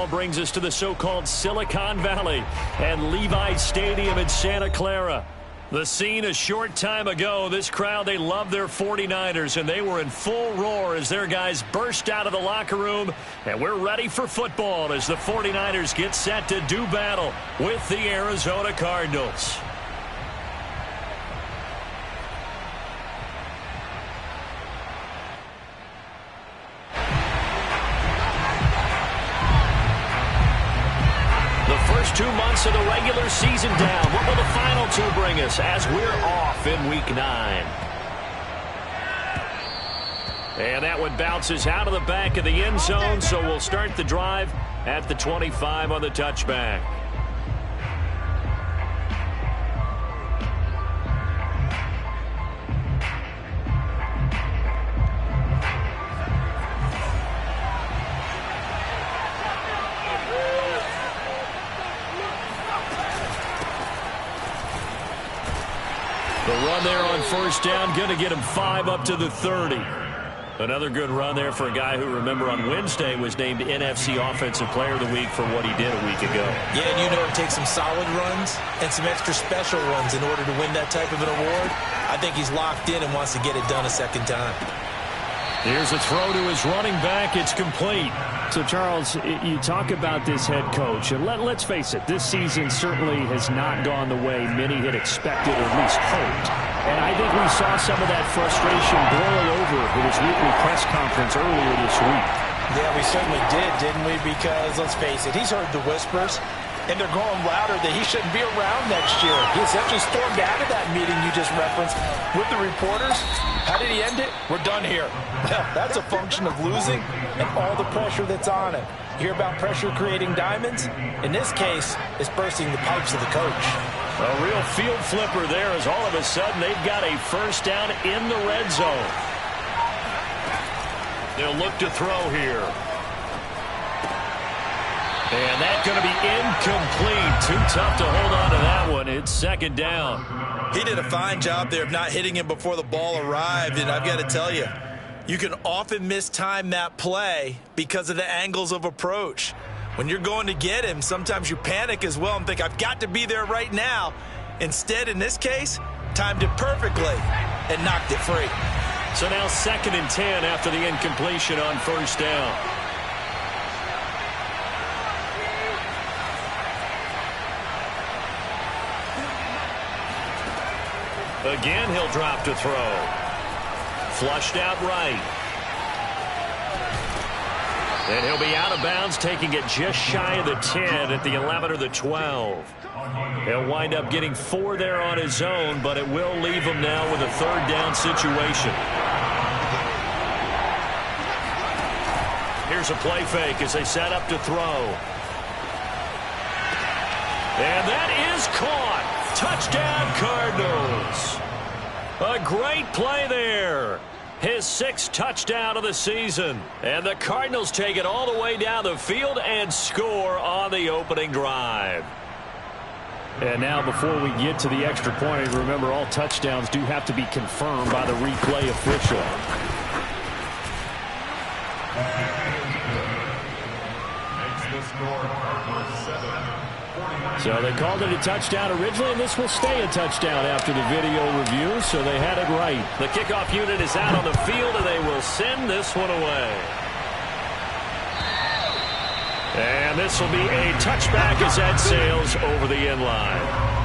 Brings us to the so-called Silicon Valley and Levi Stadium in Santa Clara. The scene a short time ago, this crowd, they love their 49ers, and they were in full roar as their guys burst out of the locker room. And we're ready for football as the 49ers get set to do battle with the Arizona Cardinals. First 2 months of the regular season down. What will the final two bring us as we're off in Week 9? And that one bounces out of the back of the end zone, so we'll start the drive at the 25 on the touchback. The run there on first down, going to get him 5 up to the 30. Another good run there for a guy who, remember, on Wednesday was named NFC Offensive Player of the Week for what he did a week ago. Yeah, and you know it takes some solid runs and some extra special runs in order to win that type of an award. I think he's locked in and wants to get it done a second time. Here's a throw to his running back. It's complete. So, Charles, you talk about this head coach, and let's face it, this season certainly has not gone the way many had expected or at least hoped. And I think we saw some of that frustration boil over in his weekly press conference earlier this week. Yeah, we certainly did, didn't we? Because, let's face it, he's heard the whispers, and they're going louder that he shouldn't be around next year. He essentially stormed out of that meeting you just referenced with the reporters. How did he end it? We're done here. Well, that's a function of losing and all the pressure that's on it. You hear about pressure creating diamonds? In this case, it's bursting the pipes of the coach. A real field flipper there as all of a sudden they've got a first down in the red zone. They'll look to throw here. And that's going to be incomplete. Too tough to hold on to that one. It's second down. He did a fine job there of not hitting him before the ball arrived, and I've got to tell you, you can often mistime that play because of the angles of approach. When you're going to get him, sometimes you panic as well and think, I've got to be there right now. Instead, in this case, timed it perfectly and knocked it free. So now 2nd and 10 after the incompletion on first down. Again, he'll drop to throw. Flushed out right. And he'll be out of bounds, taking it just shy of the 10 at the 11 or the 12. He'll wind up getting 4 there on his own, but it will leave him now with a third down situation. Here's a play fake as they set up to throw. And that is caught. Touchdown, Cardinals. A great play there. His 6th touchdown of the season. And the Cardinals take it all the way down the field and score on the opening drive. And now before we get to the extra point, remember all touchdowns do have to be confirmed by the replay official. So they called it a touchdown originally, and this will stay a touchdown after the video review, so they had it right. The kickoff unit is out on the field, and they will send this one away. And this will be a touchback as that sails over the end line.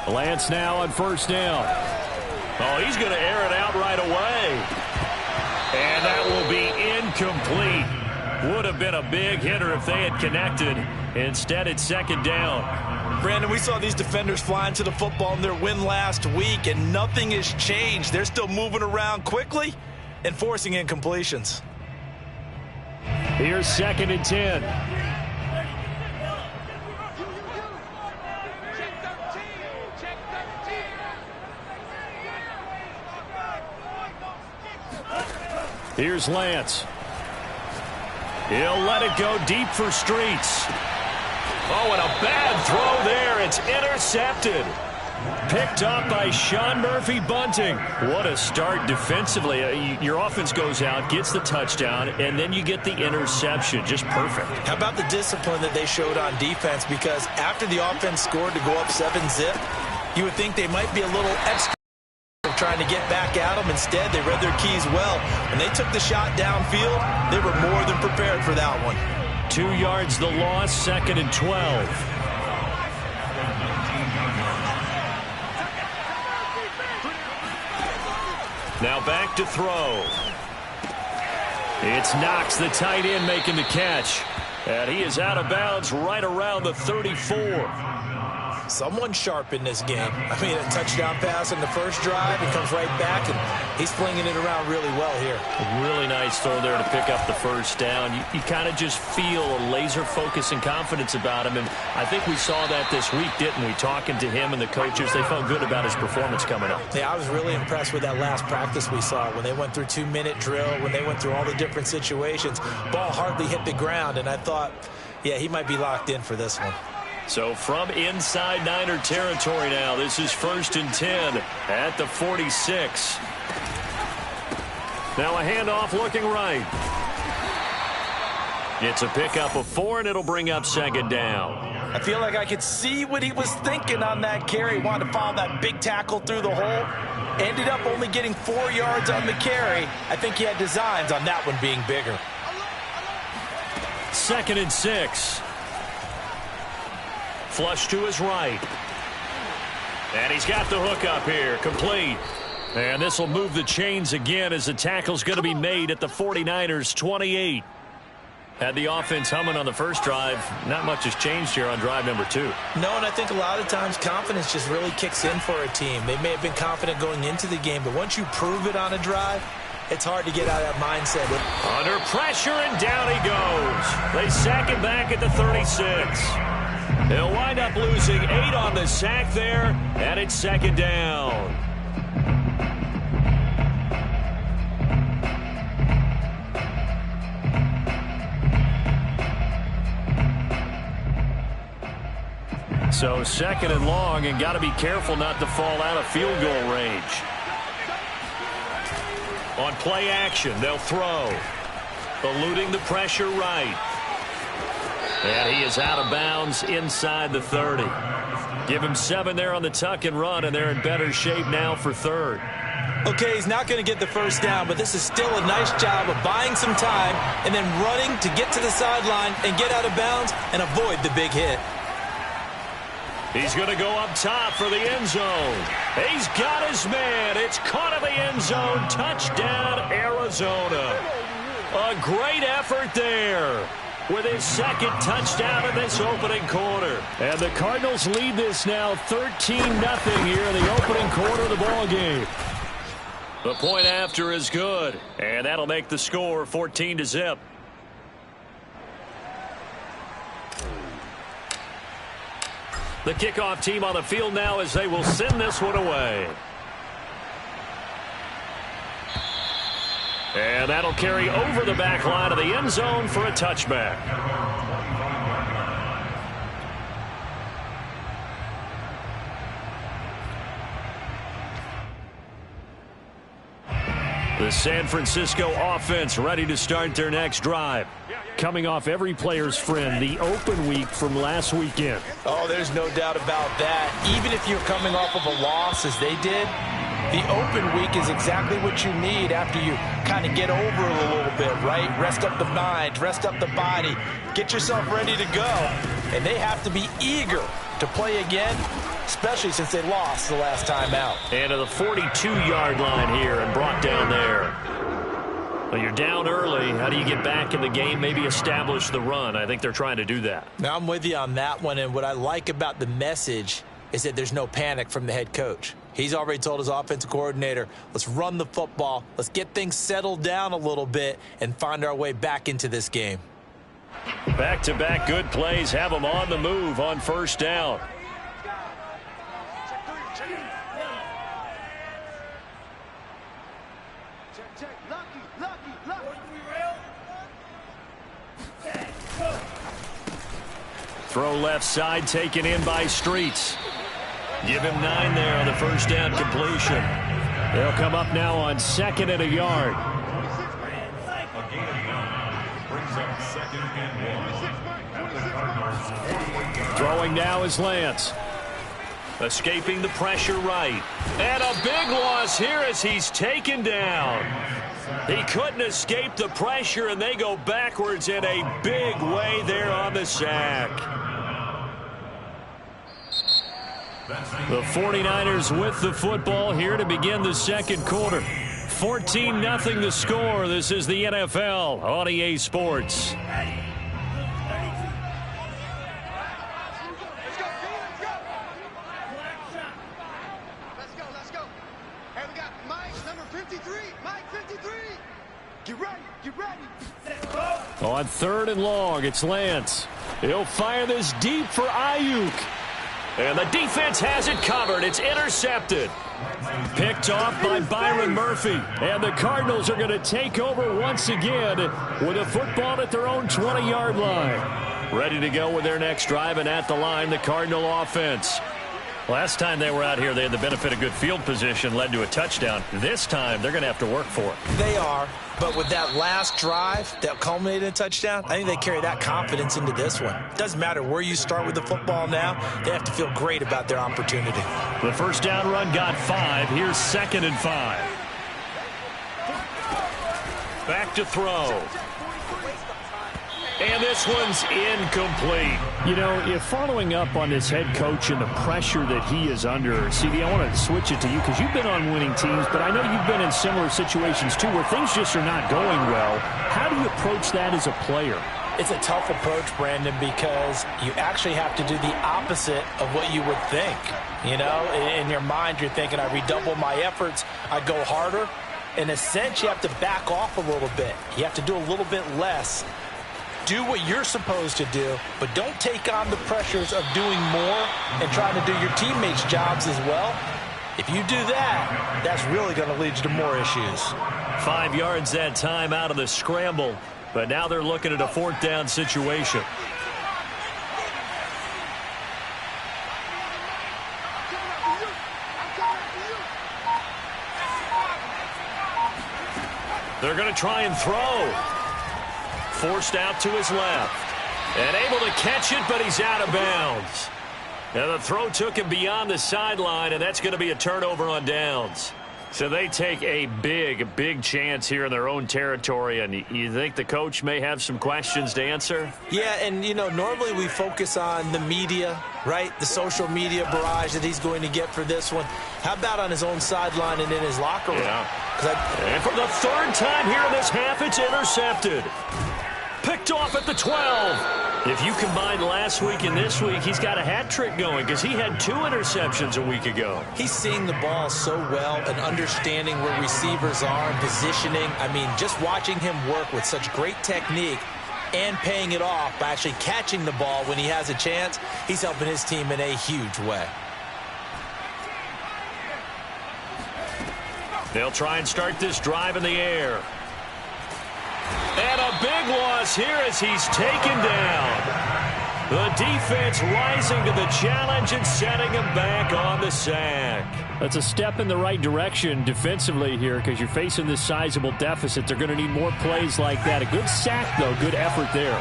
Lance now on first down. Oh, he's going to air it out right away. And that will be incomplete. Would have been a big hitter if they had connected. Instead, it's second down. Brandon, we saw these defenders flying to the football in their win last week, and nothing has changed. They're still moving around quickly and forcing incompletions. Here's second and 10. Here's Lance. He'll let it go deep for Streets. Oh, and a bad throw there. It's intercepted. Picked up by Sean Murphy-Bunting. What a start defensively. Your offense goes out, gets the touchdown, and then you get the interception. Just perfect. How about the discipline that they showed on defense? Because after the offense scored to go up 7-zip, you would think they might be a little extra trying to get back at them. Instead, they read their keys well. When they took the shot downfield, they were more than prepared for that one. 2 yards the loss, second and 12. Now back to throw. It's Knox, the tight end, making the catch. And he is out of bounds right around the 34. Someone sharp in this game. I mean, a touchdown pass in the first drive. He comes right back, and he's flinging it around really well here. A really nice throw there to pick up the first down. You kind of just feel a laser focus and confidence about him, and I think we saw that this week, didn't we? Talking to him and the coaches, they felt good about his performance coming up. Yeah, I was really impressed with that last practice we saw when they went through 2-minute drill, when they went through all the different situations. Ball hardly hit the ground, and I thought, yeah, he might be locked in for this one. So from inside Niner territory now, this is first and 10 at the 46. Now a handoff looking right. It's a pickup of 4, and it'll bring up second down. I feel like I could see what he was thinking on that carry. Wanted to follow that big tackle through the hole. Ended up only getting 4 yards on the carry. I think he had designs on that one being bigger. Second and 6. Flush to his right. And he's got the hook up here. Complete. And this will move the chains again as the tackle's going to be made at the 49ers 28. Had the offense humming on the first drive. Not much has changed here on drive number 2. No, and I think a lot of times confidence just really kicks in for a team. They may have been confident going into the game, but once you prove it on a drive, it's hard to get out of that mindset. Under pressure, and down he goes. They sack him back at the 36. They'll wind up losing 8 on the sack there, and it's second down. So second and long, and got to be careful not to fall out of field goal range. On play action, they'll throw. Eluding the pressure right. And he is out of bounds inside the 30. Give him 7 there on the tuck and run, and they're in better shape now for third. Okay, he's not going to get the first down, but this is still a nice job of buying some time and then running to get to the sideline and get out of bounds and avoid the big hit. He's going to go up top for the end zone. He's got his man. It's caught in the end zone. Touchdown, Arizona. A great effort there with his second touchdown in this opening quarter. And the Cardinals lead this now 13-0 here in the opening quarter of the ball game. The point after is good, and that'll make the score 14-0. The kickoff team on the field now as they will send this one away. And that'll carry over the back line of the end zone for a touchback. The San Francisco offense ready to start their next drive. Coming off every player's friend, the open week from last weekend. Oh, there's no doubt about that. Even if you're coming off of a loss as they did, the open week is exactly what you need after you kind of get over it a little bit, right? Rest up the mind, rest up the body, get yourself ready to go. And they have to be eager to play again, especially since they lost the last time out. And to the 42-yard line here and brought down there. Well, you're down early. How do you get back in the game? Maybe establish the run. I think they're trying to do that. Now, I'm with you on that one, and what I like about the message is that there's no panic from the head coach. He's already told his offensive coordinator, let's run the football, let's get things settled down a little bit and find our way back into this game. Back-to-back good plays have them on the move on first down. Throw left side, taken in by Streets. Give him 9 there on the first down completion. They'll come up now on 2nd and a yard. Throwing now is Lance. Escaping the pressure right. And a big loss here as he's taken down. He couldn't escape the pressure, and they go backwards in a big way there on the sack. The 49ers with the football here to begin the second quarter. 14-0 the score. This is the NFL on EA Sports. Let's go. Hey, we got Mike, number 53. Mike, 53. Get ready. On 3rd and long, it's Lance. He'll fire this deep for Ayuk. And the defense has it covered. It's intercepted. Picked off by Byron Murphy. And the Cardinals are going to take over once again with a football at their own 20-yard line. Ready to go with their next drive, and at the line, the Cardinal offense. Last time they were out here, they had the benefit of good field position, led to a touchdown. This time, they're going to have to work for it. They are, but with that last drive that culminated in a touchdown, I think they carry that confidence into this one. Doesn't matter where you start with the football now, they have to feel great about their opportunity. The first down run got 5. Here's 2nd and 5. Back to throw. And this one's incomplete. You know, if following up on this head coach and the pressure that he is under, CD, I want to switch it to you because you've been on winning teams, but I know you've been in similar situations too where things just are not going well. How do you approach that as a player? It's a tough approach, Brandon, because you actually have to do the opposite of what you would think. You know, in your mind, you're thinking, I redouble my efforts, I go harder. In a sense, you have to back off a little bit. You have to do a little bit less. Do what you're supposed to do, but don't take on the pressures of doing more and trying to do your teammates' jobs as well. If you do that, that's really going to lead you to more issues. 5 yards that time out of the scramble, but now they're looking at a 4th down situation. They're going to try and throw. Forced out to his left. And able to catch it, but he's out of bounds. And the throw took him beyond the sideline, and that's going to be a turnover on downs. So they take a big chance here in their own territory, and you think the coach may have some questions to answer? Yeah, and, you know, normally we focus on the media, right? The social media barrage that he's going to get for this one. How about on his own sideline and in his locker room? Yeah. And for the 3rd time here in this half, it's intercepted. Picked off at the 12. If you combine last week and this week, he's got a hat trick going because he had 2 interceptions a week ago. He's seeing the ball so well and understanding where receivers are and positioning. I mean, just watching him work with such great technique and paying it off by actually catching the ball when he has a chance, he's helping his team in a huge way. They'll try and start this drive in the air. And a big loss here as he's taken down. The defense rising to the challenge and setting him back on the sack. That's a step in the right direction defensively here because you're facing this sizable deficit. They're going to need more plays like that. A good sack, though. Good effort there.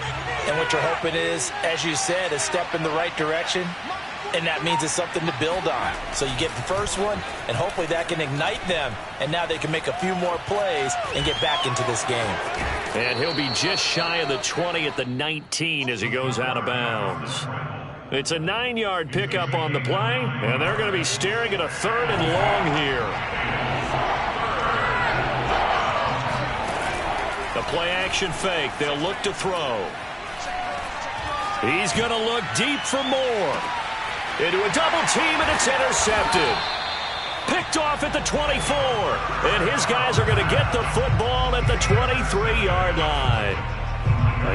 And what you're hoping is, as you said, a step in the right direction. And that means it's something to build on. So you get the first one, and hopefully that can ignite them. And now they can make a few more plays and get back into this game. And he'll be just shy of the 20 at the 19 as he goes out of bounds. It's a 9-yard pickup on the play, and they're going to be staring at a 3rd and long here. The play-action fake. They'll look to throw. He's going to look deep for more. Into a double team, and it's intercepted. Picked off at the 24. And his guys are going to get the football at the 23-yard line.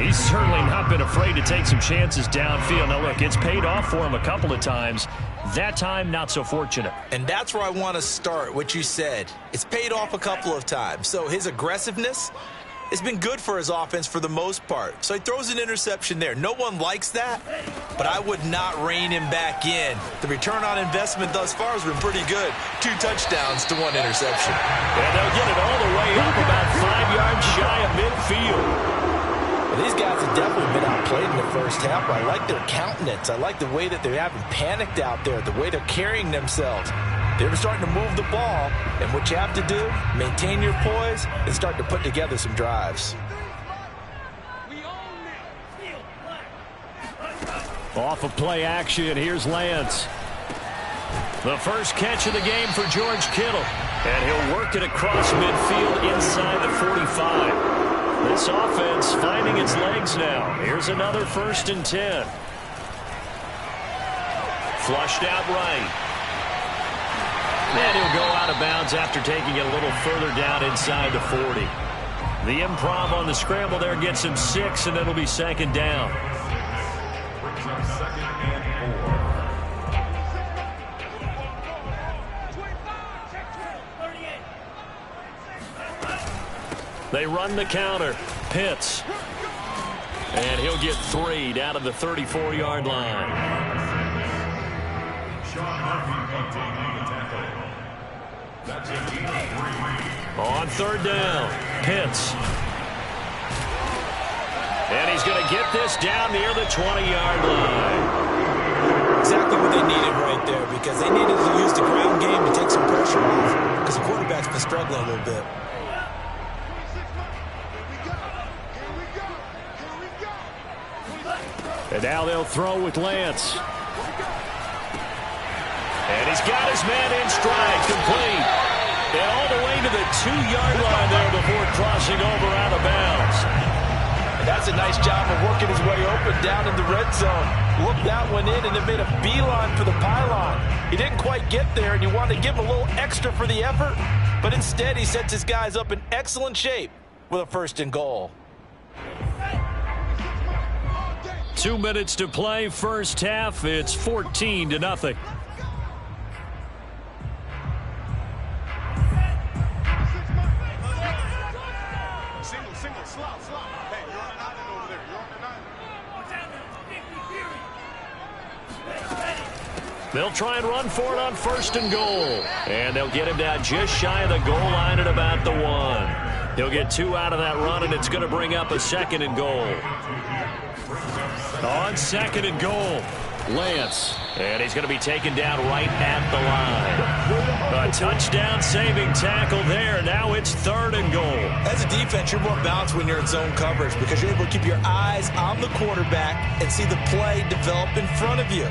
He's certainly not been afraid to take some chances downfield. Now, look, it's paid off for him a couple of times. That time, not so fortunate. And that's where I want to start, what you said. It's paid off a couple of times. So his aggressiveness has been good for his offense for the most part. So he throws an interception there. No one likes that, but I would not rein him back in. The return on investment thus far has been pretty good. 2 touchdowns to 1 interception. And they'll get it all the way up about 5 yards shy of midfield. Well, these guys have definitely been outplayed in the first half. I like their countenance. I like the way that they haven't panicked out there, the way they're carrying themselves. They're starting to move the ball, and what you have to do, maintain your poise and start to put together some drives. Off of play action, here's Lance. The first catch of the game for George Kittle, and he'll work it across midfield inside the 45. This offense finding its legs now. Here's another 1st and 10. Flushed out right. And he'll go out of bounds after taking it a little further down inside the 40. The improv on the scramble there gets him 6, and it'll be 2nd down. They run the counter. Pitts. And he'll get 3 down to the 34-yard line. On 3rd down, Pitts. And he's going to get this down near the 20-yard line. Exactly what they needed right there, because they needed to use the ground game to take some pressure off, because the quarterback's been struggling a little bit. And now they'll throw with Lance. And he's got his man in stride, complete. And all the way to the 2-yard line there before crossing over out of bounds. And that's a nice job of working his way open down in the red zone. Looked that one in and then made a beeline for the pylon. He didn't quite get there, and you wanted to give him a little extra for the effort. But instead, he sets his guys up in excellent shape with a 1st and goal. 2 minutes to play, first half. It's 14-0. Single, slot. Hey, you're on an island over there. You're on an island. They'll try and run for it on 1st and goal. And they'll get him down just shy of the goal line at about the 1. He'll get 2 out of that run, and it's going to bring up a 2nd and goal. On 2nd and goal, Lance. And he's going to be taken down right at the line. A touchdown saving tackle there. Now it's 3rd and goal. As a defense, you're more balanced when you're in zone coverage because you're able to keep your eyes on the quarterback and see the play develop in front of you.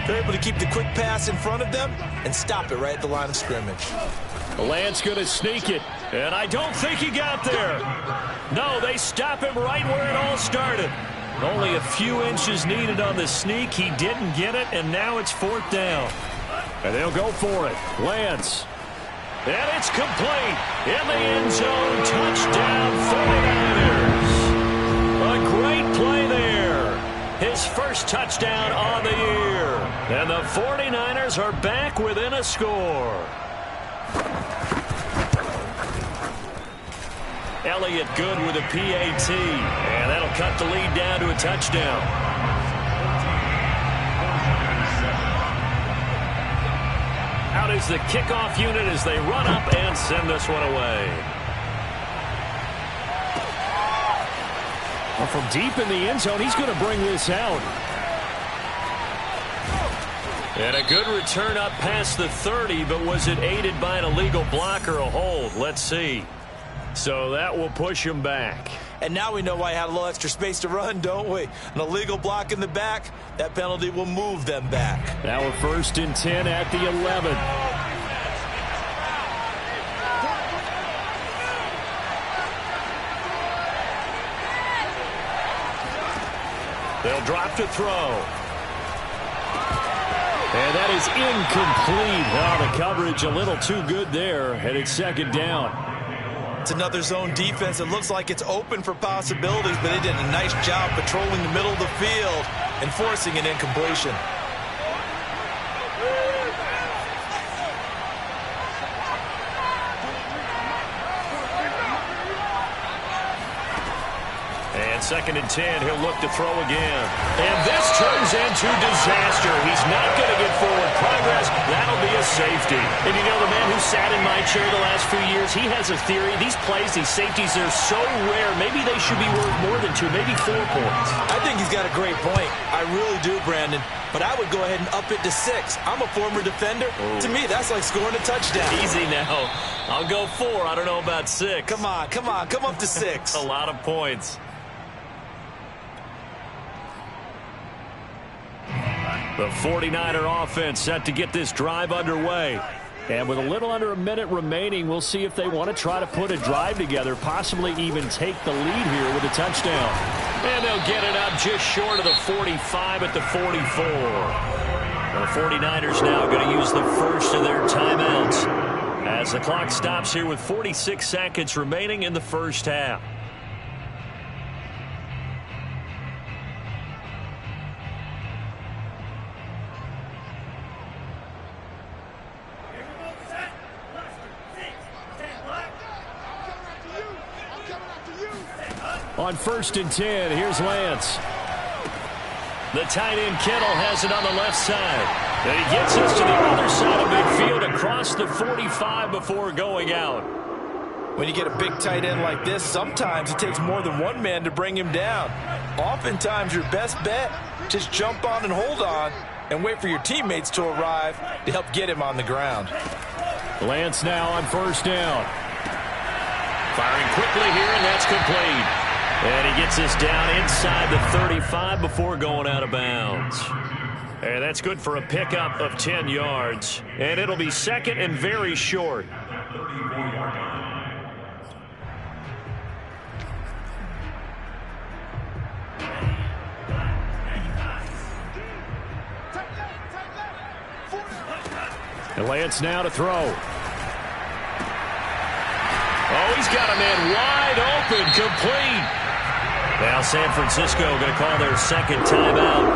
You're able to keep the quick pass in front of them and stop it right at the line of scrimmage. Lance going to sneak it, and I don't think he got there. No, they stop him right where it all started. Only a few inches needed on the sneak. He didn't get it, and now it's 4th down. And they'll go for it. Lance. And it's complete. In the end zone. Touchdown 49ers. A great play there. His first touchdown on the year. And the 49ers are back within a score. Elliott good with a PAT, and that'll cut the lead down to a touchdown. Out is the kickoff unit as they run up and send this one away. Well, from deep in the end zone, he's going to bring this out. And a good return up past the 30, but was it aided by an illegal block or a hold? Let's see. So that will push him back. And now we know why he had a little extra space to run, don't we? An illegal block in the back, that penalty will move them back. Now we're 1st and 10 at the 11. They'll drop to throw. And that is incomplete. Oh, the coverage a little too good there, and it's 2nd down. It's another zone defense. It looks like it's open for possibilities, but they did a nice job patrolling the middle of the field and forcing an incompletion. And 2nd and 10, he'll look to throw again. And this turns into disaster. He's not going to get forward progress. That'll be a safety. And you know, the man who sat in my chair the last few years, he has a theory. These plays, these safeties, they're so rare. Maybe they should be worth more than 2, maybe 4 points. I think he's got a great point. I really do, Brandon. But I would go ahead and up it to 6. I'm a former defender. To me, that's like scoring a touchdown. Easy now. I'll go 4. I don't know about 6. Come on. Come up to 6. A lot of points. The 49er offense set to get this drive underway. And with a little under a minute remaining, we'll see if they want to try to put a drive together, possibly even take the lead here with a touchdown. And they'll get it up just short of the 45 at the 44. The 49ers now going to use the first of their timeouts as the clock stops here with 46 seconds remaining in the first half. On 1st and 10, here's Lance. The tight end Kittle has it on the left side. And he gets us to the other side of midfield across the 45 before going out. When you get a big tight end like this, sometimes it takes more than one man to bring him down. Oftentimes, your best bet, just jump on and hold on and wait for your teammates to arrive to help get him on the ground. Lance now on 1st down. Firing quickly here, and that's complete. And he gets us down inside the 35 before going out of bounds. And that's good for a pickup of 10 yards. And it'll be 2nd and very short. And Lance now to throw. Oh, he's got a man wide open, complete. Now San Francisco going to call their 2nd timeout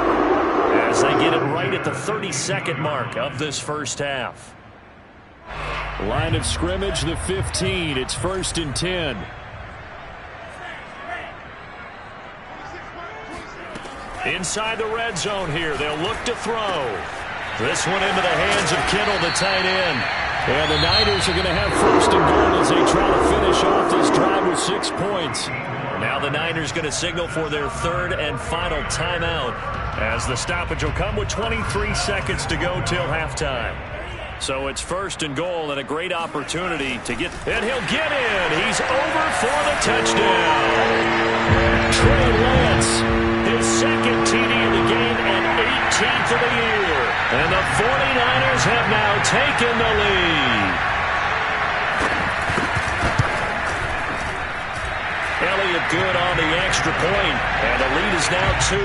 as they get it right at the 32nd mark of this first half. Line of scrimmage, the 15. It's 1st and 10. Inside the red zone here, they'll look to throw. This one into the hands of Kittle, the tight end. And the Niners are going to have 1st and goal as they try to finish off this drive with 6 points. Now the Niners going to signal for their 3rd and final timeout as the stoppage will come with 23 seconds to go till halftime. So it's 1st and goal and a great opportunity to get, and he'll get in. He's over for the touchdown. Trey Lance, his 2nd TD of the game and 18th of the year. And the 49ers have now taken the lead. Elliott good on the extra point, and the lead is now 2.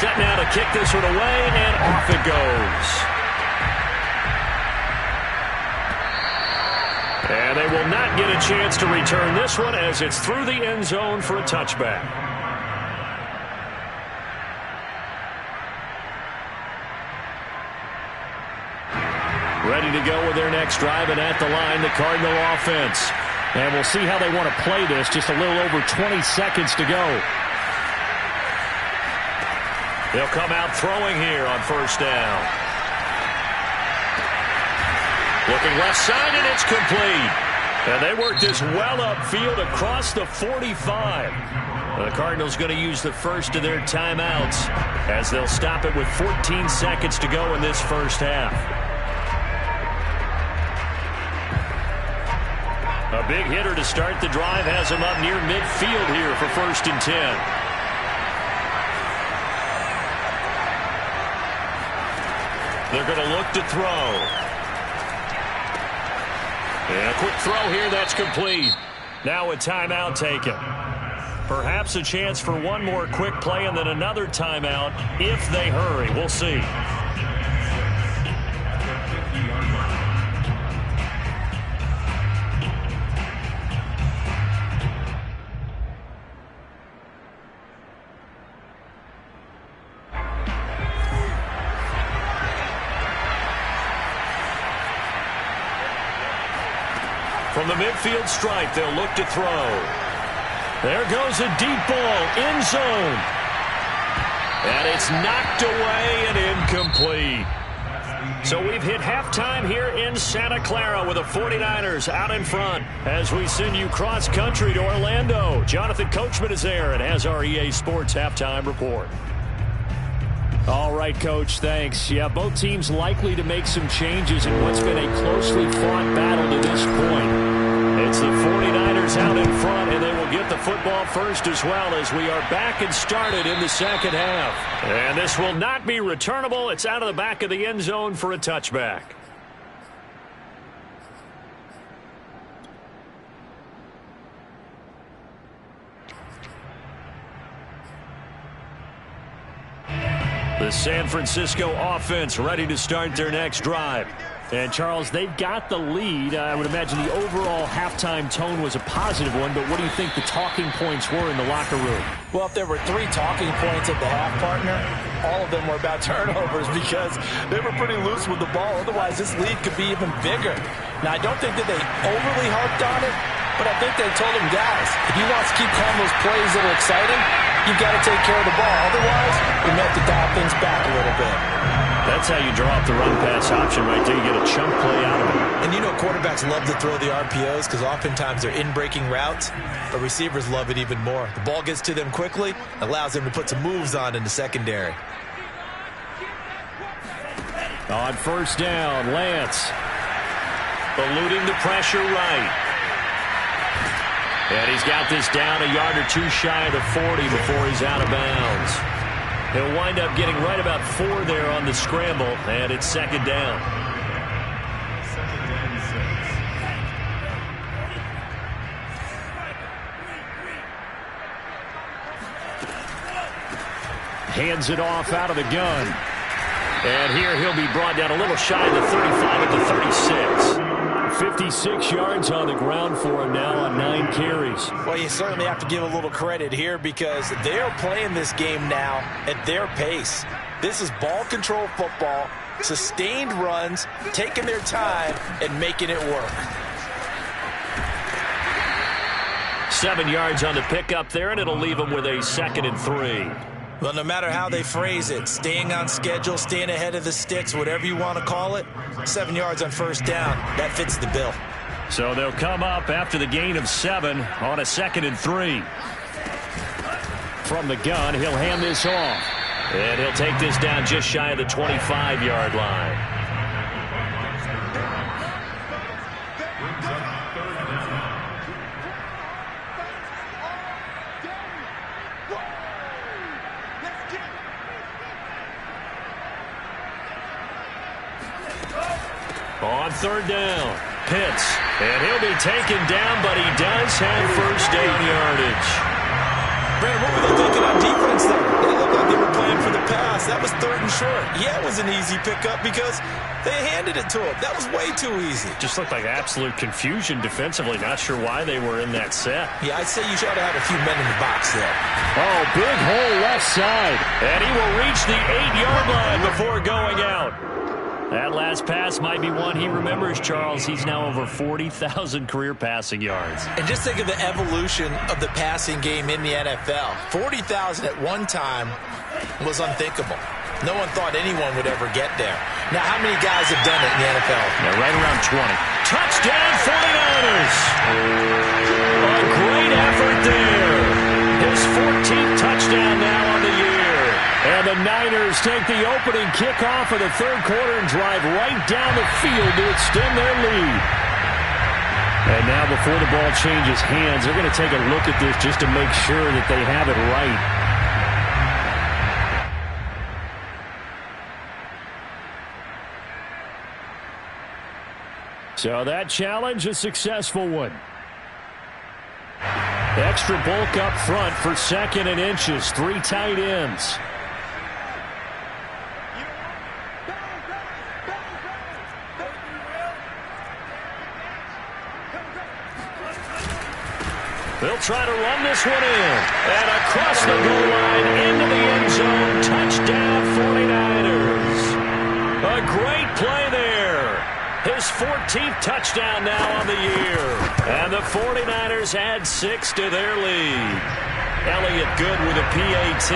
Set now to kick this one away, and off it goes. And they will not get a chance to return this one as it's through the end zone for a touchback. Ready to go with their next drive, and at the line, the Cardinal offense. And we'll see how they want to play this. Just a little over 20 seconds to go. They'll come out throwing here on 1st down. Looking left side, and it's complete. And they work this well upfield across the 45. The Cardinals going to use the first of their timeouts as they'll stop it with 14 seconds to go in this first half. A big hitter to start the drive has him up near midfield here for 1st and 10. They're going to look to throw. And a quick throw here, that's complete. Now a timeout taken. Perhaps a chance for one more quick play and then another timeout if they hurry. We'll see. From the midfield stripe, they'll look to throw. There goes a deep ball, end zone. And it's knocked away and incomplete. So we've hit halftime here in Santa Clara with the 49ers out in front as we send you cross-country to Orlando. Jonathan Coachman is there and has our EA Sports halftime report. All right, Coach, thanks. Yeah, both teams likely to make some changes in what's been a closely fought battle to this point. It's the 49ers out in front, and they will get the football first as well as we are back and started in the second half. And this will not be returnable. It's out of the back of the end zone for a touchback. The San Francisco offense ready to start their next drive. And, Charles, they've got the lead. I would imagine the overall halftime tone was a positive one, but what do you think the talking points were in the locker room? Well, if there were 3 talking points at the half, partner, all of them were about turnovers because they were pretty loose with the ball. Otherwise, this lead could be even bigger. Now, I don't think that they overly harped on it, but I think they told them, guys, if you want to keep calling those plays that are exciting, you've got to take care of the ball. Otherwise, we may have to dial things back a little bit. That's how you draw up the run-pass option right there. You get a chunk play out of it. And you know quarterbacks love to throw the RPOs because oftentimes they're in-breaking routes, but receivers love it even more. The ball gets to them quickly, allows them to put some moves on in the secondary. On first down, Lance eluding the pressure right. And he's got this down a yard or two shy of the 40 before he's out of bounds. He'll wind up getting right about 4 there on the scramble, and it's second down. Hands it off out of the gun. And here he'll be brought down a little shy of the 35 at the 36. 56 yards on the ground for him now on 9 carries. Well, you certainly have to give a little credit here because they are playing this game now at their pace. This is ball control football, sustained runs, taking their time, and making it work. 7 yards on the pickup there, and it'll leave them with a 2nd and 3. Well, no matter how they phrase it, staying on schedule, staying ahead of the sticks, whatever you want to call it, 7 yards on first down, that fits the bill. So they'll come up after the gain of 7 on a 2nd and 3. From the gun, he'll hand this off. And he'll take this down just shy of the 25-yard line. On third down, Pitts, and he'll be taken down, but he does have first down yardage. Brandon, what were they thinking on defense there? It looked like they were playing for the pass. That was 3rd and short. Yeah, it was an easy pickup because they handed it to him. That was way too easy. Just looked like absolute confusion defensively. Not sure why they were in that set. Yeah, I'd say you should have had a few men in the box there. Oh, big hole left side. And he will reach the 8-yard line before going out. That last pass might be one he remembers, Charles. He's now over 40,000 career passing yards. And just think of the evolution of the passing game in the NFL. 40,000 at one time was unthinkable. No one thought anyone would ever get there. Now, how many guys have done it in the NFL? Yeah, right around 20. Touchdown, 49ers! A great effort there. His 14th touchdown now on the year. And the Niners take the opening kickoff of the 3rd quarter and drive right down the field to extend their lead. And now before the ball changes hands, they're going to take a look at this just to make sure that they have it right. So that challenge, a successful one. Extra bulk up front for 2nd and inches. 3 tight ends. They'll try to run this one in. And across the goal line into the end zone. Touchdown 49ers. A great play there. His 14th touchdown now on the year. And the 49ers add 6 to their lead. Elliott good with a PAT.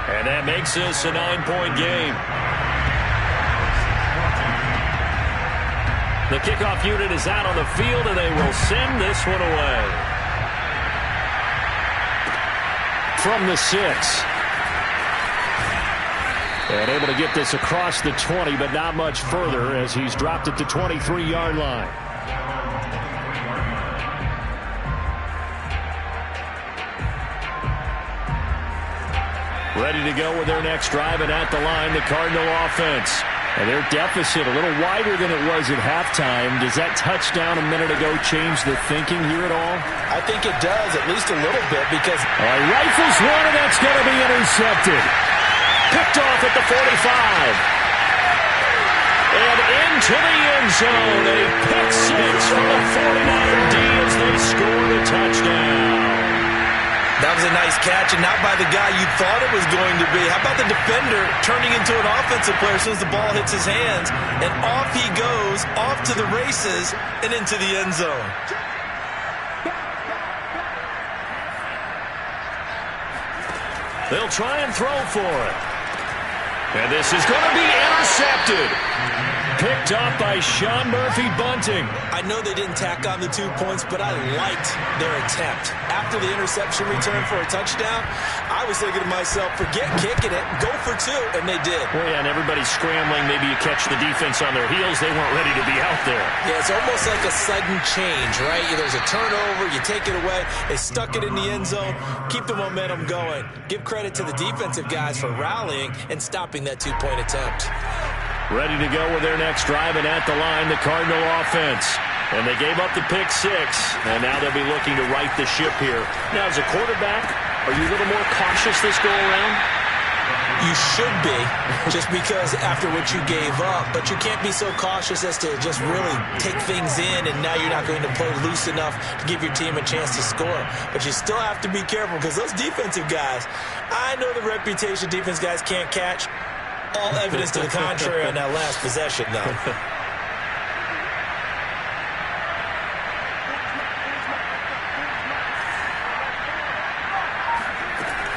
And that makes this a 9-point game. The kickoff unit is out on the field, and they will send this one away. From the 6. And able to get this across the 20, but not much further as he's dropped it to 23-yard line. Ready to go with their next drive, and at the line, the Cardinal offense. And their deficit a little wider than it was at halftime. Does that touchdown a minute ago change the thinking here at all? I think it does, at least a little bit, because... Rifles one, and that's going to be intercepted. Picked off at the 45. And into the end zone. A pick 6 for the 49er D as they score the touchdown. That was a nice catch, and not by the guy you thought it was going to be. How about the defender turning into an offensive player as soon as the ball hits his hands? And off he goes, off to the races, and into the end zone. They'll try and throw for it. And this is going to be intercepted. Picked off by Sean Murphy-Bunting. I know they didn't tack on the 2 points, but I liked their attempt. After the interception return for a touchdown, I was thinking to myself, forget kicking it, go for 2, and they did. Well, yeah, and everybody's scrambling. Maybe you catch the defense on their heels. They weren't ready to be out there. Yeah, it's almost like a sudden change, right? There's a turnover, you take it away, they stuck it in the end zone, keep the momentum going. Give credit to the defensive guys for rallying and stopping that 2-point attempt. Ready to go with their next drive, and at the line, the Cardinal offense. And they gave up the pick 6, and now they'll be looking to right the ship here. Now, as a quarterback, are you a little more cautious this go around? You should be, just because after what you gave up, but you can't be so cautious as to just really take things in, and now you're not going to play loose enough to give your team a chance to score. But you still have to be careful, because those defensive guys, I know the reputation defense guys can't catch. All evidence to the contrary on that last possession, though.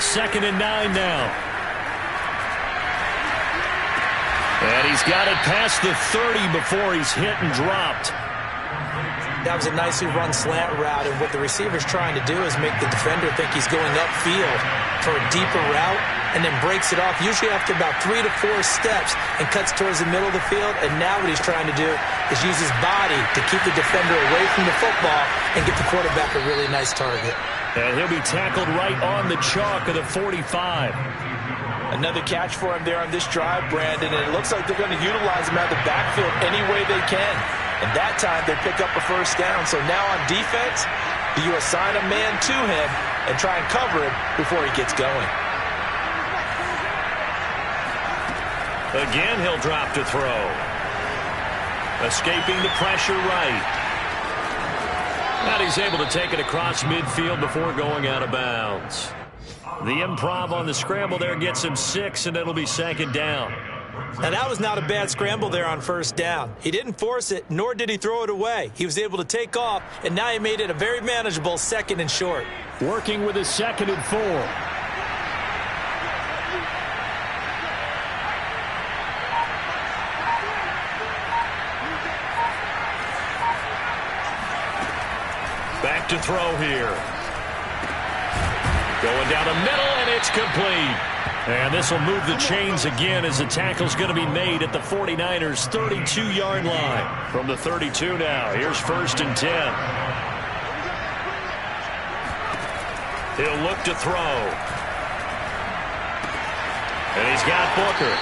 2nd and 9 now. And he's got it past the 30 before he's hit and dropped. That was a nicely run slant route, and what the receiver's trying to do is make the defender think he's going upfield for a deeper route, and then breaks it off, usually after about 3 to 4 steps, and cuts towards the middle of the field. And now what he's trying to do is use his body to keep the defender away from the football and get the quarterback a really nice target. And he'll be tackled right on the chalk of the 45. Another catch for him there on this drive, Brandon, and it looks like they're going to utilize him out of the backfield any way they can. And that time they pick up a first down. So now on defense, you assign a man to him and try and cover him before he gets going. Again, he'll drop to throw. Escaping the pressure right. And he's able to take it across midfield before going out of bounds. The improv on the scramble there gets him 6, and it'll be 2nd down. Now, that was not a bad scramble there on first down. He didn't force it, nor did he throw it away. He was able to take off, and now he made it a very manageable 2nd and short. Working with a 2nd and 4. Back to throw here. Going down the middle, and it's complete. And this will move the chains again as the tackle's going to be made at the 49ers' 32-yard line. From the 32 now, here's 1st and 10. He'll look to throw. And he's got Booker.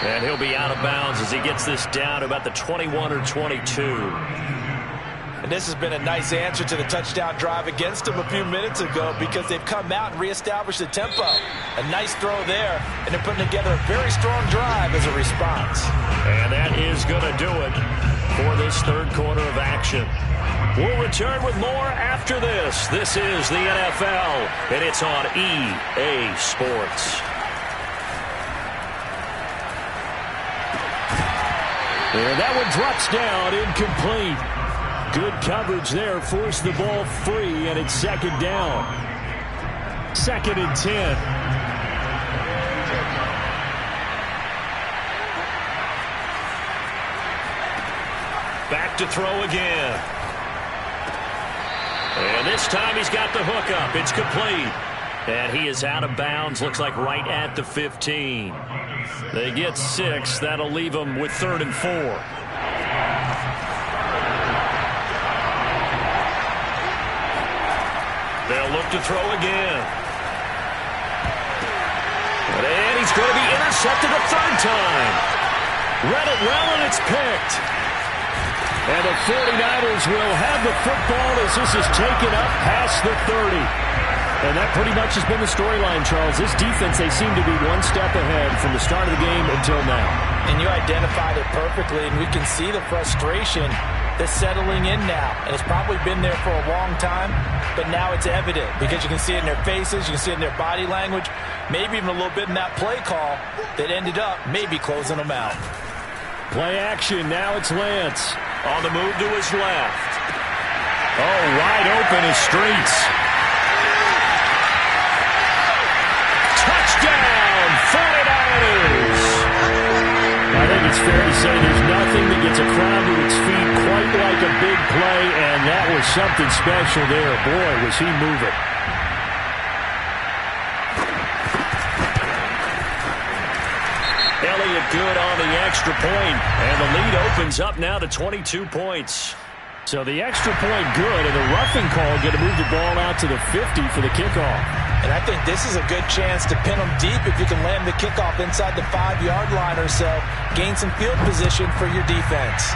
And he'll be out of bounds as he gets this down to about the 21 or 22. And this has been a nice answer to the touchdown drive against them a few minutes ago because they've come out and reestablished the tempo. A nice throw there, and they're putting together a very strong drive as a response. And that is going to do it for this third quarter of action. We'll return with more after this. This is the NFL, and it's on EA Sports. And that one drops down, incomplete. Good coverage there, forced the ball free, and it's 2nd down. 2nd and 10. Back to throw again. And this time he's got the hook up. It's complete. And he is out of bounds, looks like right at the 15. They get 6. That'll leave them with 3rd and 4. They'll look to throw again. And he's going to be intercepted a 3rd time. Read it well, and it's picked. And the 49ers will have the football as this is taken up past the 30. And that pretty much has been the storyline, Charles. This defense, they seem to be one step ahead from the start of the game until now. And you identified it perfectly, and we can see the frustration that's settling in now. And it's probably been there for a long time, but now it's evident because you can see it in their faces, you can see it in their body language, maybe even a little bit in that play call that ended up maybe closing them out. Play action, now it's Lance. On the move to his left. Oh, wide open is Streets. Touchdown, 49ers! I think it's fair to say there's nothing that gets a crowd to its feet quite like a big play, and that was something special there. Boy, was he moving. Elliott good on the extra point, and the lead opens up now to 22 points. So the extra point good, and the roughing call going to move the ball out to the 50 for the kickoff. And I think this is a good chance to pin them deep if you can land the kickoff inside the 5-yard line or so. Gain some field position for your defense.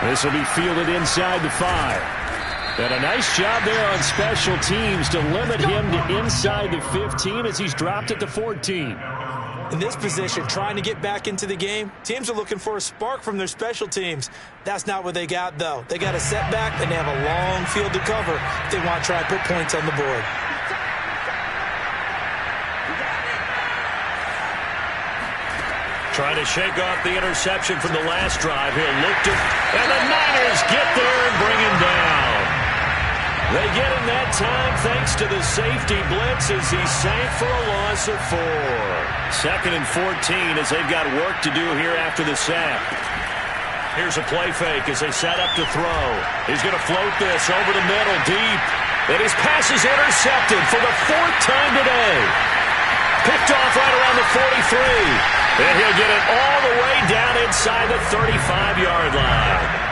This will be fielded inside the 5. And a nice job there on special teams to limit him to inside the 15 as he's dropped at the 14. In this position, trying to get back into the game, teams are looking for a spark from their special teams. That's not what they got, though. They got a setback, and they have a long field to cover if they want to try and put points on the board. Trying to shake off the interception from the last drive. He'll look to, and the Niners get there and bring him down. They get him that time thanks to the safety blitz as he sank for a loss of 4. 2nd and 14 as they've got work to do here after the sack. Here's a play fake as they set up to throw. He's going to float this over the middle deep. And his pass is intercepted for the 4th time today. Picked off right around the 43. And he'll get it all the way down inside the 35-yard line.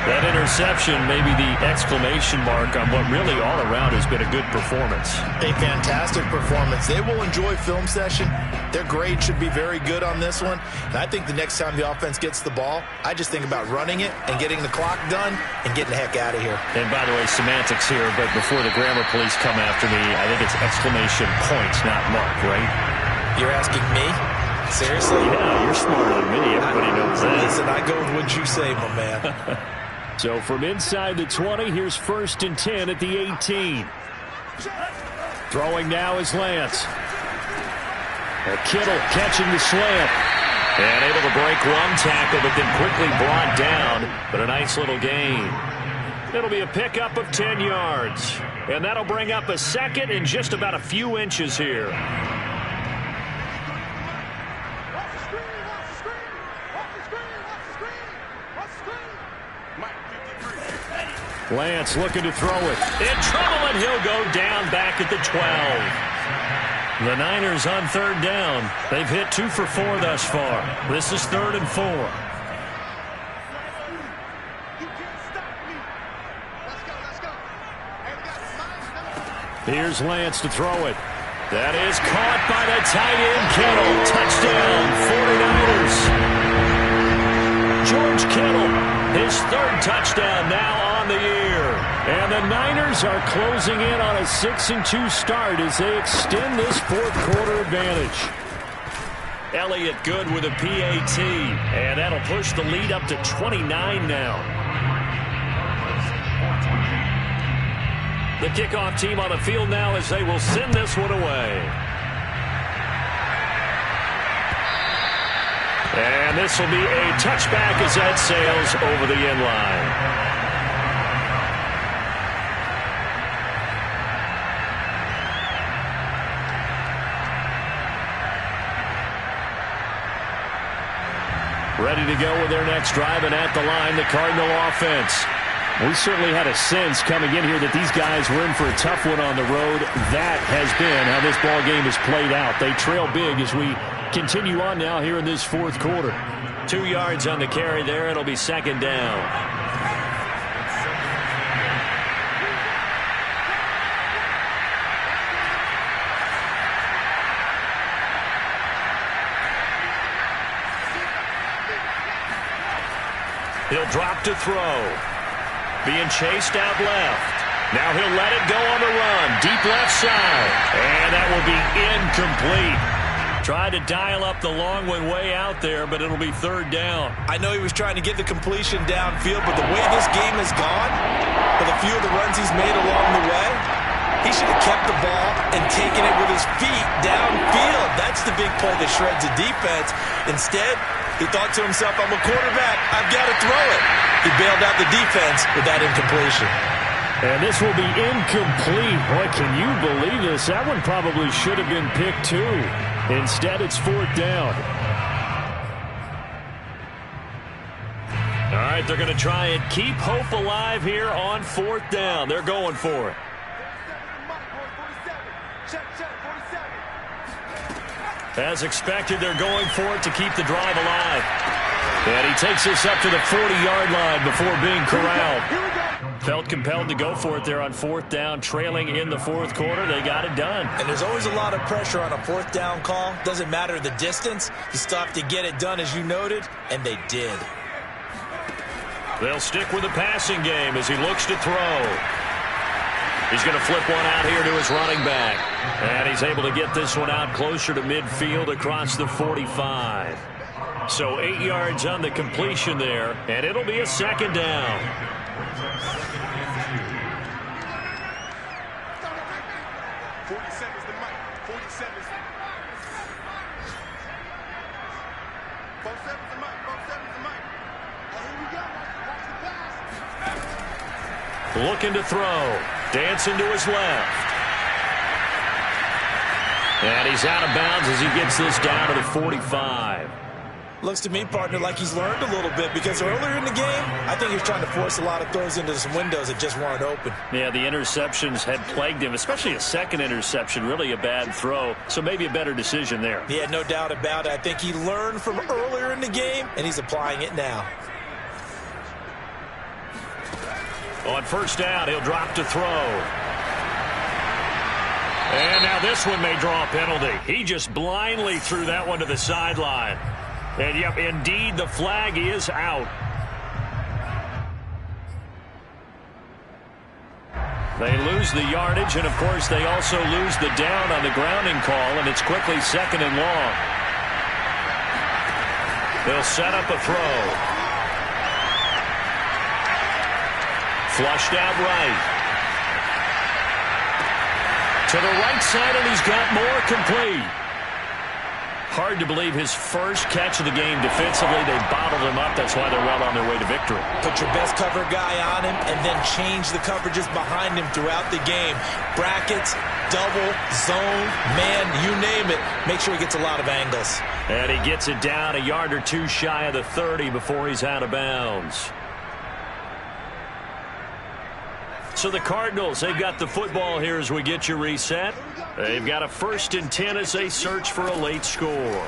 That interception may be the exclamation mark on what really all around has been a good performance. A fantastic performance. They will enjoy film session. Their grade should be very good on this one. And I think the next time the offense gets the ball, I just think about running it and getting the clock done and getting the heck out of here. And by the way, semantics here, but before the grammar police come after me, I think it's exclamation points, not mark, right? You're asking me? Seriously? Yeah, you're smarter than me. Everybody knows that. Listen, I go with what you say, my man. So from inside the 20, here's 1st and 10 at the 18. Throwing now is Lance. Kittle catching the slant. And able to break one tackle, but then quickly brought down. But a nice little gain. It'll be a pickup of 10 yards. And that'll bring up a 2nd and just about a few inches here. Lance looking to throw it. In trouble, and he'll go down back at the 12. The Niners on third down. They've hit 2 for 4 thus far. This is 3rd and 4. Here's Lance to throw it. That is caught by the tight end, Kittle. Touchdown, 49ers. George Kittle, his 3rd touchdown now on the year. And the Niners are closing in on a 6-2 start as they extend this 4th quarter advantage. Elliott good with a PAT, and that'll push the lead up to 29 now. The kickoff team on the field now as they will send this one away. And this will be a touchback as that sails over the end line. Ready to go with their next drive, and at the line, the Cardinal offense. We certainly had a sense coming in here that these guys were in for a tough one on the road. That has been how this ball game has played out. They trail big as we continue on now here in this 4th quarter. 2 yards on the carry there. It'll be 2nd down. He'll drop to throw. Being chased out left. Now he'll let it go on the run. Deep left side. And that will be incomplete. Tried to dial up the long one way out there, but it'll be 3rd down. I know he was trying to get the completion downfield, but the way this game has gone, with a few of the runs he's made along the way, he should have kept the ball and taken it with his feet downfield. That's the big play that shreds the defense. Instead, he thought to himself, I'm a quarterback. I've got to throw it. He bailed out the defense with that incompletion. And this will be incomplete. Boy, can you believe this? That one probably should have been picked too. Instead, it's 4th down. All right, they're going to try and keep hope alive here on 4th down. They're going for it. As expected, they're going for it to keep the drive alive. And he takes this up to the 40-yard line before being corralled. Felt compelled to go for it there on 4th down, trailing in the 4th quarter. They got it done. And there's always a lot of pressure on a 4th down call. Doesn't matter the distance. You still have to get it done, as you noted, and they did. They'll stick with the passing game as he looks to throw. He's going to flip one out here to his running back. And he's able to get this one out closer to midfield across the 45. So 8 yards on the completion there, and it'll be a 2nd down. Looking to throw. Dancing to his left. And he's out of bounds as he gets this down to the 45. Looks to me, partner, like he's learned a little bit, because earlier in the game, I think he was trying to force a lot of throws into some windows that just weren't open. Yeah, the interceptions had plagued him, especially a second interception, really a bad throw. So maybe a better decision there. Yeah, no doubt about it. I think he learned from earlier in the game, and he's applying it now. On 1st down, he'll drop to throw. And now this one may draw a penalty. He just blindly threw that one to the sideline. And, yep, indeed, the flag is out. They lose the yardage, and, of course, they also lose the down on the grounding call, and it's quickly 2nd and long. They'll set up a throw. Flushed out right. To the right side, and he's got more complete. Hard to believe his first catch of the game defensively. They bottled him up. That's why they're well on their way to victory. Put your best cover guy on him and then change the coverages behind him throughout the game. Brackets, double, zone, man, you name it. Make sure he gets a lot of angles. And he gets it down a yard or two shy of the 30 before he's out of bounds. So the Cardinals, they've got the football here as we get you reset. They've got a 1st and 10 as they search for a late score.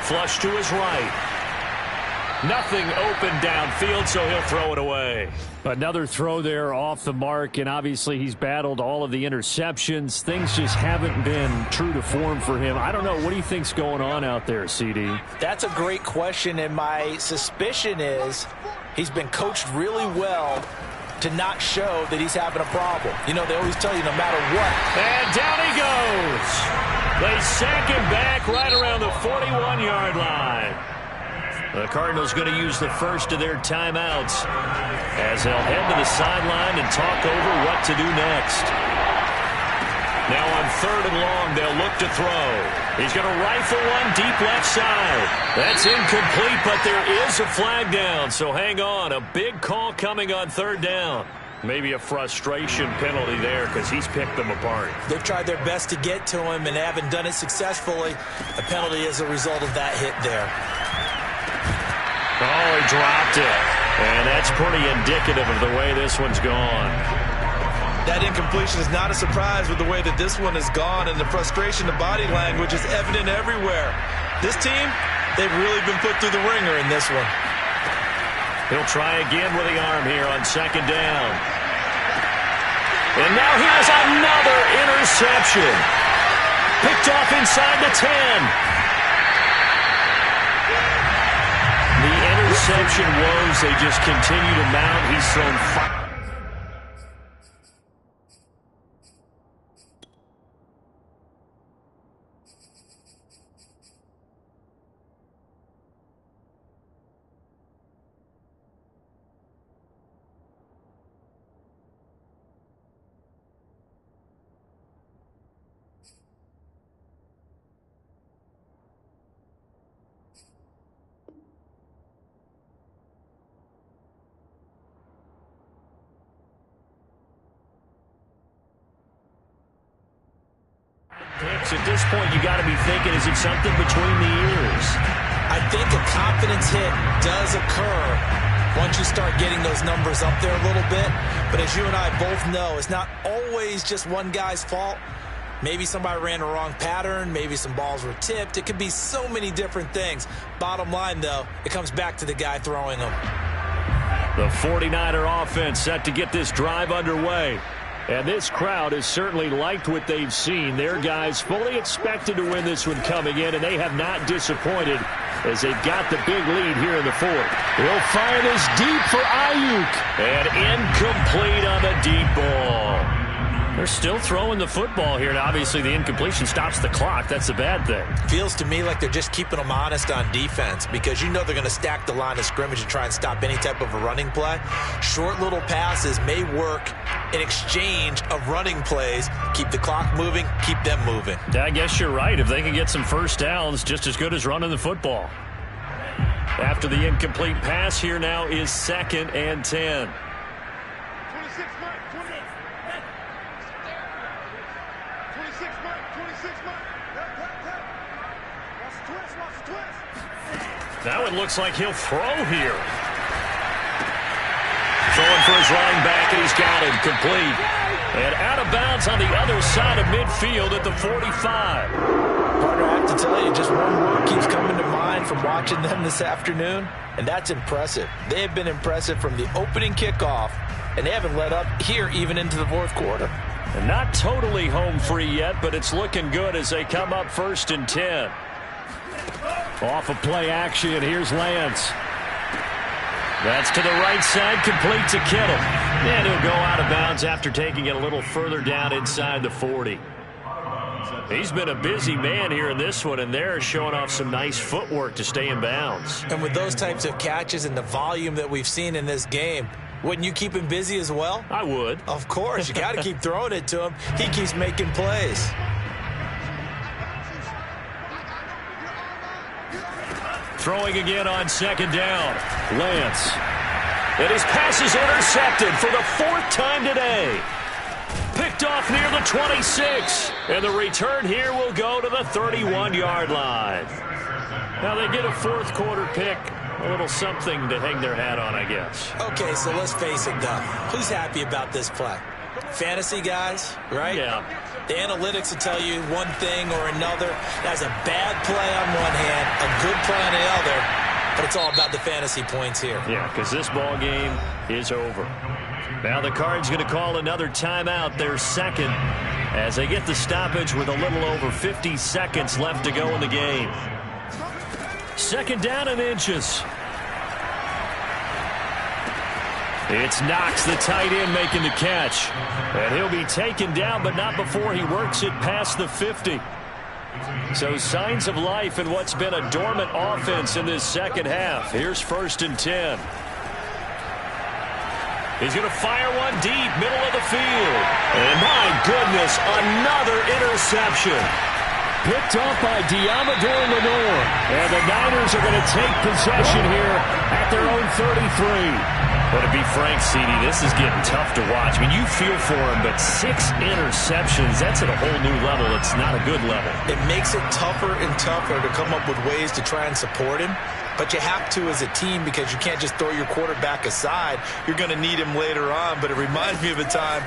Flush to his right. Nothing open downfield, so he'll throw it away. Another throw there off the mark, and obviously he's battled all of the interceptions. Things just haven't been true to form for him. I don't know. What do you think's going on out there, CD? That's a great question, and my suspicion is he's been coached really well to not show that he's having a problem. You know, they always tell you no matter what. And down he goes. They sack him back right around the 41-yard line. The Cardinals going to use the first of their timeouts as they'll head to the sideline and talk over what to do next. Now on 3rd and long, they'll look to throw. He's going to rifle one deep left side. That's incomplete, but there is a flag down, so hang on. A big call coming on 3rd down. Maybe a frustration penalty there because he's picked them apart. They've tried their best to get to him and haven't done it successfully. A penalty as a result of that hit there. Oh, he dropped it. And that's pretty indicative of the way this one's gone. That incompletion is not a surprise with the way that this one has gone, and the frustration, the body language is evident everywhere. This team, they've really been put through the ringer in this one. He'll try again with the arm here on 2nd down. And now here's another interception. Picked off inside the 10. The interception woes, they just continue to mount. He's thrown 5. At this point, you got to be thinking, is it something between the ears? I think a confidence hit does occur once you start getting those numbers up there a little bit. But as you and I both know, it's not always just one guy's fault. Maybe somebody ran a wrong pattern. Maybe some balls were tipped. It could be so many different things. Bottom line, though, it comes back to the guy throwing them. The 49er offense set to get this drive underway. And this crowd has certainly liked what they've seen. Their guys fully expected to win this one coming in, and they have not disappointed as they've got the big lead here in the 4th. He'll fire this deep for Ayuk. And incomplete on the deep ball. They're still throwing the football here, and obviously the incompletion stops the clock. That's the bad thing. Feels to me like they're just keeping them honest on defense because you know they're going to stack the line of scrimmage and try and stop any type of a running play. Short little passes may work in exchange of running plays. Keep the clock moving, keep them moving. Yeah, I guess you're right. If they can get some first downs, just as good as running the football. After the incomplete pass, here now is 2nd and 10. 26, Mike, 28. 26, Mike, 26, Mike. Watch the twist, watch the twist. That one looks like he'll throw here. Throwing for his running back, and he's got it complete. And out of bounds on the other side of midfield at the 45. Partner, I have to tell you, just one word keeps coming to mind from watching them this afternoon, and that's impressive. They have been impressive from the opening kickoff, and they haven't let up here even into the 4th quarter. And not totally home free yet, but it's looking good as they come up 1st and 10. Off of play action, here's Lance. That's to the right side, complete to Kittle. And he'll go out of bounds after taking it a little further down inside the 40. He's been a busy man here in this one, and they're showing off some nice footwork to stay in bounds. And with those types of catches and the volume that we've seen in this game, wouldn't you keep him busy as well? I would. Of course. You got to keep throwing it to him. He keeps making plays. Throwing again on 2nd down. Lance. And his pass is intercepted for the 4th time today. Picked off near the 26. And the return here will go to the 31-yard line. Now they get a 4th quarter pick a little something to hang their hat on, I guess. Okay, so let's face it, though. Who's happy about this play? Fantasy guys, right? Yeah. The analytics will tell you one thing or another. That's a bad play on one hand, a good play on the other, but it's all about the fantasy points here. Yeah, because this ball game is over. Now the Cards going to call another timeout, their second, as they get the stoppage with a little over 50 seconds left to go in the game. Second down and inches. It's Knox, the tight end, making the catch. And he'll be taken down, but not before he works it past the 50. So signs of life in what's been a dormant offense in this second half. Here's 1st and 10. He's going to fire one deep, middle of the field. And my goodness, another interception. Picked off by Diamador Lenore. And the Niners are going to take possession here at their own 33. But to be frank, CD, this is getting tough to watch. I mean, you feel for him, but 6 interceptions, that's at a whole new level. It's not a good level. It makes it tougher and tougher to come up with ways to try and support him. But you have to as a team because you can't just throw your quarterback aside. You're going to need him later on. But it reminds me of a time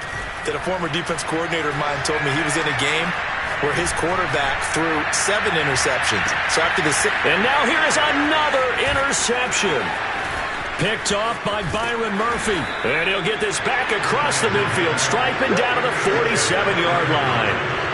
that a former defense coordinator of mine told me he was in a game where his quarterback threw 7 interceptions. So after the 6th... And now here is another interception. Picked off by Byron Murphy. And he'll get this back across the midfield, striping down to the 47-yard line.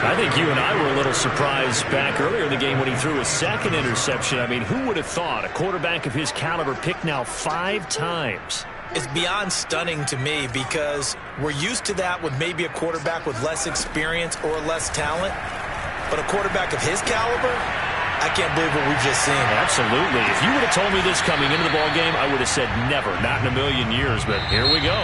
I think you and I were a little surprised back earlier in the game when he threw his 2nd interception. I mean, who would have thought a quarterback of his caliber picked now 5 times? It's beyond stunning to me because we're used to that with maybe a quarterback with less experience or less talent. But a quarterback of his caliber, I can't believe what we've just seen. Absolutely. If you would have told me this coming into the ball game, I would have said never, not in a million years. But here we go.